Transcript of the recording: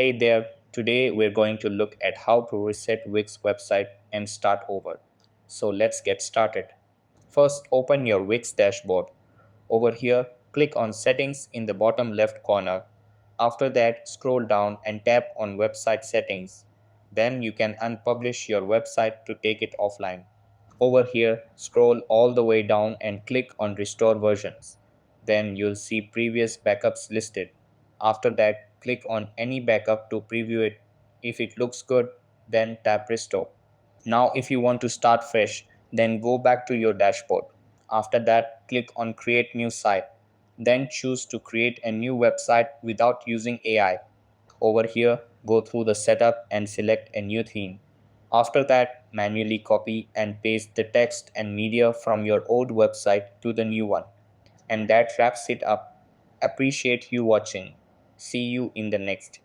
Hey there, today we're going to look at how to reset Wix website and start over. So let's get started. First, open your Wix dashboard. Over here, click on Settings in the bottom left corner. After that, scroll down and tap on Website Settings. Then you can unpublish your website to take it offline. Over here, scroll all the way down and click on Restore Versions. Then you'll see previous backups listed. After that, click on any backup to preview it. If it looks good, then tap Restore. Now, if you want to start fresh, then go back to your dashboard. After that, click on Create New Site. Then choose to create a new website without using AI. Over here, go through the setup and select a new theme. After that, manually copy and paste the text and media from your old website to the new one. And that wraps it up. Appreciate you watching. See you in the next.